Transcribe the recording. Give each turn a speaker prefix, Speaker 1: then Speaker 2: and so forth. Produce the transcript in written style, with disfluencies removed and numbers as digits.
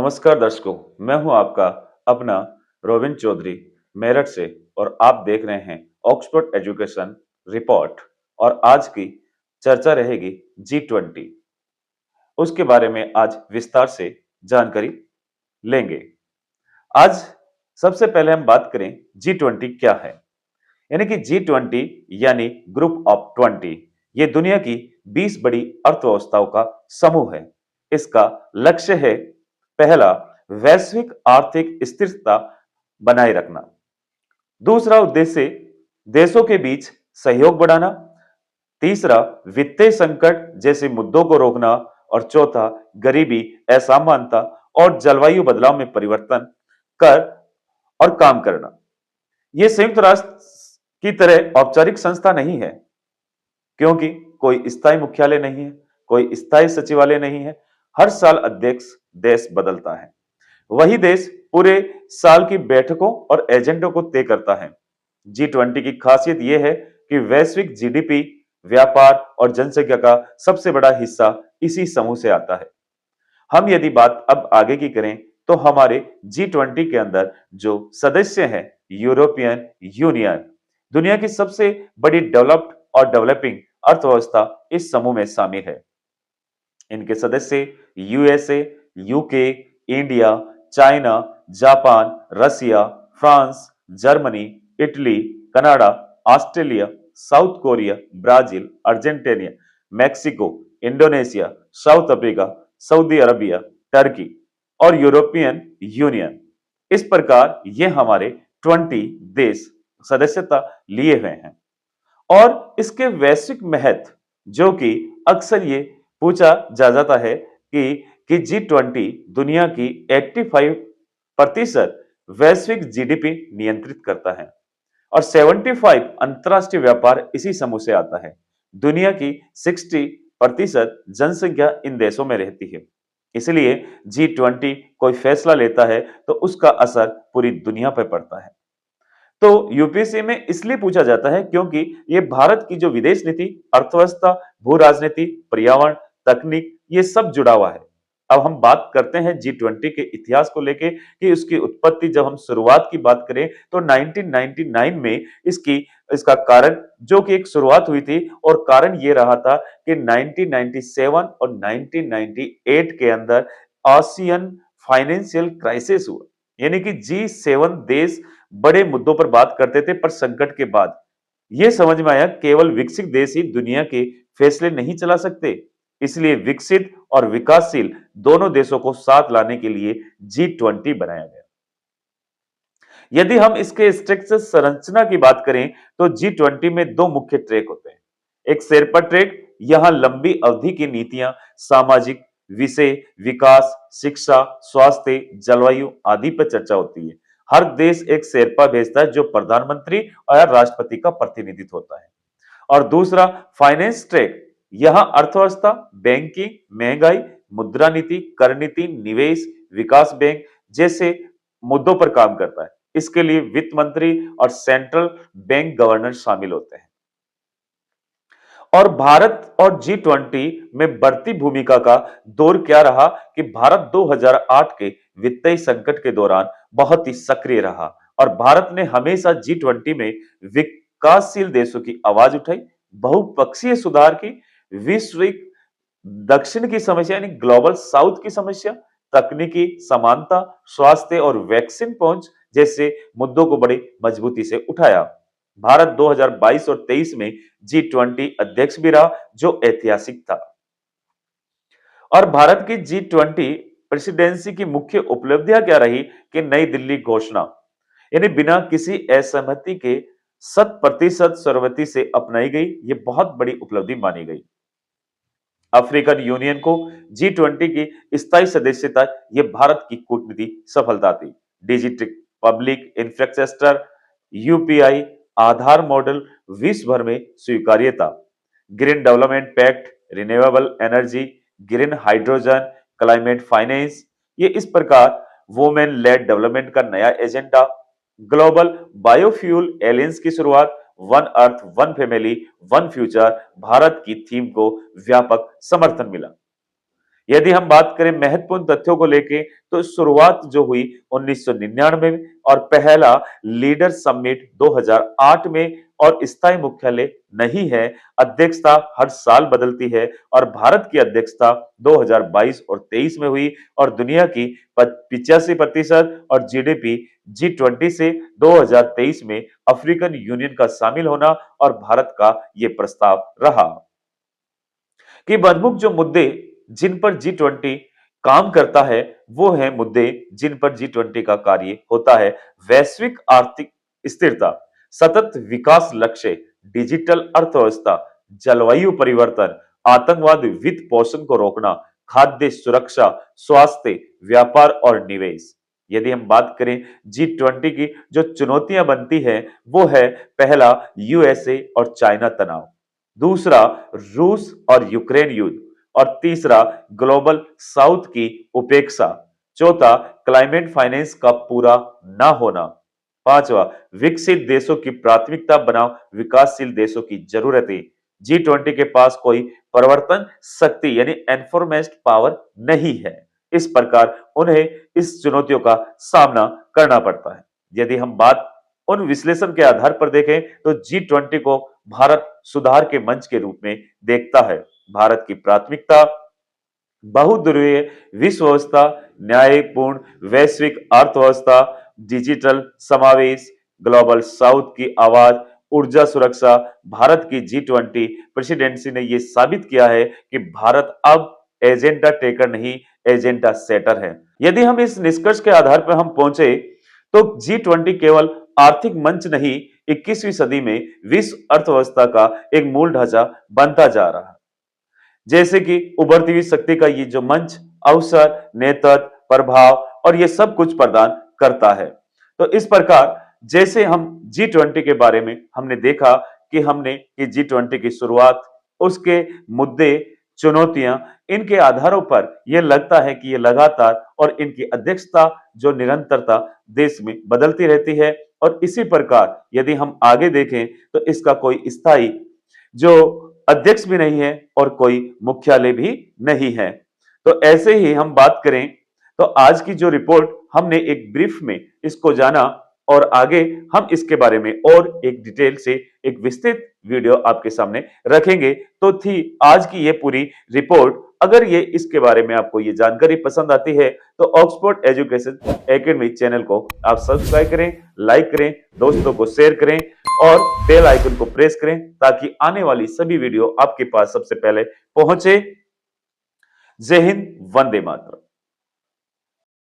Speaker 1: नमस्कार दर्शकों, मैं हूं आपका अपना रोबिन चौधरी मेरठ से और आप देख रहे हैं ऑक्सफोर्ड एजुकेशन रिपोर्ट। और आज की चर्चा रहेगी G20। उसके बारे में आज विस्तार से जानकारी लेंगे। आज सबसे पहले हम बात करें G20 क्या है। यानी कि G20 यानी ग्रुप ऑफ 20, ये दुनिया की 20 बड़ी अर्थव्यवस्थाओं का समूह है। इसका लक्ष्य है, पहला, वैश्विक आर्थिक स्थिरता बनाए रखना। दूसरा उद्देश्य, देशों के बीच सहयोग बढ़ाना। तीसरा, वित्तीय संकट जैसे मुद्दों को रोकना। और चौथा, गरीबी, असमानता और जलवायु बदलाव में परिवर्तन कर और काम करना। यह संयुक्त राष्ट्र की तरह औपचारिक संस्था नहीं है, क्योंकि कोई स्थायी मुख्यालय नहीं है, कोई स्थायी सचिवालय नहीं है। हर साल अध्यक्ष देश बदलता है। वही देश पूरे साल की बैठकों और एजेंडों को तय करता है। G20 की खासियत यह है कि वैश्विक जीडीपी, व्यापार और जनसंख्या का सबसे बड़ा हिस्सा इसी समूह से आता है। हम यदि बात अब आगे की करें तो हमारे G20 के अंदर जो सदस्य हैं, यूरोपियन यूनियन दुनिया की सबसे बड़ी डेवलप्ड और डेवलपिंग अर्थव्यवस्था इस समूह में शामिल है। इनके सदस्य USA, UK, India, China, Japan, Russia, France, Germany, Italy, Canada, Australia, South Korea, Brazil, Argentina, Mexico, Indonesia, South Africa, Saudi Arabia, Turkey और यूरोपियन यूनियन। इस प्रकार ये हमारे 20 देश सदस्यता लिए हुए हैं। और इसके वैश्विक महत्व, जो कि अक्सर ये पूछा जा जाता है कि G20 दुनिया की 85% वैश्विक जीडीपी नियंत्रित करता है और 75 अंतरराष्ट्रीय व्यापार इसी समूह से आता है। दुनिया की 60% जनसंख्या इन देशों में रहती है। इसलिए G20 कोई फैसला लेता है तो उसका असर पूरी दुनिया पर पड़ता है। तो यूपीएससी में इसलिए पूछा जाता है क्योंकि ये भारत की जो विदेश नीति, अर्थव्यवस्था, भू राजनीति, पर्यावरण, तकनीक, ये सब जुड़ा हुआ है। अब हम बात करते हैं G20 के इतिहास को लेके कि उसकी उत्पत्ति, जब हम शुरुआत की बात करें तो 1999 में इसका कारण, जो कि एक शुरुआत हुई थी और कारण ये रहा था कि 1997 और 1998 के अंदर आसियन फाइनेंशियल क्राइसिस हुआ। यानी कि G7 देश बड़े मुद्दों पर बात करते थे, पर संकट के बाद यह समझ में आया केवल विकसित देश ही दुनिया के फैसले नहीं चला सकते। इसलिए विकसित और विकासशील दोनों देशों को साथ लाने के लिए G20 बनाया गया। यदि हम इसके स्ट्रक्चर संरचना की बात करें तो G20 में दो मुख्य ट्रैक होते हैं। एक शेरपा ट्रैक, यहां लंबी अवधि की नीतियां, सामाजिक विषय, विकास, शिक्षा, स्वास्थ्य, जलवायु आदि पर चर्चा होती है। हर देश एक शेरपा भेजता है जो प्रधानमंत्री और राष्ट्रपति का प्रतिनिधित्व होता है। और दूसरा फाइनेंस ट्रैक, यहां अर्थव्यवस्था, बैंकिंग, महंगाई, मुद्रा नीति, कर नीति, निवेश, विकास बैंक जैसे मुद्दों पर काम करता है। इसके लिए वित्त मंत्री और सेंट्रल बैंक गवर्नर शामिल होते हैं। और भारत और G20 में बढ़ती भूमिका का दौर क्या रहा कि भारत 2008 के वित्तीय संकट के दौरान बहुत ही सक्रिय रहा और भारत ने हमेशा G20 में विकासशील देशों की आवाज उठाई, बहुपक्षीय सुधार की, विश्व दक्षिण की समस्या यानी ग्लोबल साउथ की समस्या, तकनीकी समानता, स्वास्थ्य और वैक्सीन पहुंच जैसे मुद्दों को बड़ी मजबूती से उठाया। भारत 2022 और 23 में G20 अध्यक्ष भी रहा, जो ऐतिहासिक था। और भारत की G20 प्रेसिडेंसी की मुख्य उपलब्धियां क्या रही कि नई दिल्ली घोषणा, यानी बिना किसी असहमति के 100% सर्वसम्मति से अपनाई गई, ये बहुत बड़ी उपलब्धि मानी गई। अफ्रीकन यूनियन को G20 की स्थायी सदस्यता, ये भारत की कूटनीतिक सफलता थी। Digital public infrastructure, UPI, Aadhaar model विश्व भर में स्वीकार्यता, green development pact, renewable energy, green hydrogen, climate finance, ये इस प्रकार वुमेन लेड डेवलपमेंट का नया एजेंडा, ग्लोबल बायोफ्यूल एलायंस की शुरुआत, one earth one family one future, Bharat की थीम को व्यापक समर्थन मिला। यदि हम बात करें महत्वपूर्ण तथ्यों को लेके, तो शुरुआत जो हुई 1999 में और पहला लीडर समिट 2008 में और स्थायी मुख्यालय नहीं है। अध्यक्षता हर साल बदलती है और भारत की अध्यक्षता 2022 और 23 में हुई और दुनिया की 85% और जीडीपी G20 से 2023 में अफ्रीकन यूनियन का शामिल होना और भारत का यह प्रस्ताव रहा कि प्रमुख जो मुद्दे जिन पर G20 काम करता है, वो है मुद्दे जिन पर G20 का कार्य होता है। वैश्विक आर्थिक स्थिरता, सतत विकास लक्ष्य, डिजिटल अर्थव्यवस्था, जलवायु परिवर्तन, आतंकवाद, वित्त पोषण को रोकना, खाद्य सुरक्षा, स्वास्थ्य, व्यापार और निवेश। यदि हम बात करें G20 की जो चुनौतियां बनती है, वो है पहला यूएसए और चाइना तनाव, दूसरा रूस और यूक्रेन युद्ध और तीसरा ग्लोबल साउथ की उपेक्षा, चौथा क्लाइमेट फाइनेंस का पूरा ना होना, पांचवा विकसित देशों की प्राथमिकता बनाम विकासशील देशों की जरूरतें। G20 के पास कोई परिवर्तन शक्ति यानी एनफोर्समेंट पावर नहीं है, इस प्रकार उन्हें इस चुनौतियों का सामना करना पड़ता है। यदि हम बात उन विश्लेषण के आधार पर देखें, तो G20 को भारत सुधार के मंच के रूप में देखता है। भारत की प्राथमिकता बहुध्रुवीय विश्व व्यवस्था, न्यायपूर्ण वैश्विक अर्थव्यवस्था, डिजिटल समावेश, ग्लोबल साउथ की आवाज, ऊर्जा सुरक्षा। भारत की G20 प्रेसिडेंसी ने यह साबित किया है कि भारत अब एजेंडा टेकर नहीं, एजेंडा सेटर है। यदि हम इस निष्कर्ष के आधार पर हम पहुंचे, तो G20 केवल आर्थिक मंच नहीं, 21वीं सदी में विश्व अर्थव्यवस्था का एक मूल ढांचा बनता जा रहा है। जैसे कि उभरती हुई शक्ति का ये जो मंच अवसर, नेतृत्व, प्रभाव और ये सब कुछ प्रदान करता है। तो इस प्रकार जैसे हम G20 के बारे में हमने देखा कि हमने ये G20 की शुरुआत, उसके मुद्दे, चुनौतियां, इनके आधारों पर यह लगता है कि ये लगातार और इनकी अध्यक्षता जो निरंतरता देश में बदलती रहती है और इसी प्रकार यदि हम आगे देखें तो इसका कोई स्थायी जो अध्यक्ष भी नहीं है और कोई मुख्यालय भी नहीं है। तो ऐसे ही हम बात करें तो आज की जो रिपोर्ट हमने एक ब्रीफ में इसको जाना और आगे हम इसके बारे में और एक डिटेल से एक विस्तृत वीडियो आपके सामने रखेंगे। तो थी आज की ये पूरी रिपोर्ट। अगर ये इसके बारे में आपको ये जानकारी पसंद आती है तो ऑक्सफोर्ड एजुकेशन एकेडमी चैनल को आप सब्सक्राइब करें, लाइक करें, दोस्तों को शेयर करें और बेल आइकन को प्रेस करें ताकि आने वाली सभी वीडियो आपके पास सबसे पहले पहुंचे। जय हिंद, वंदे मातरम।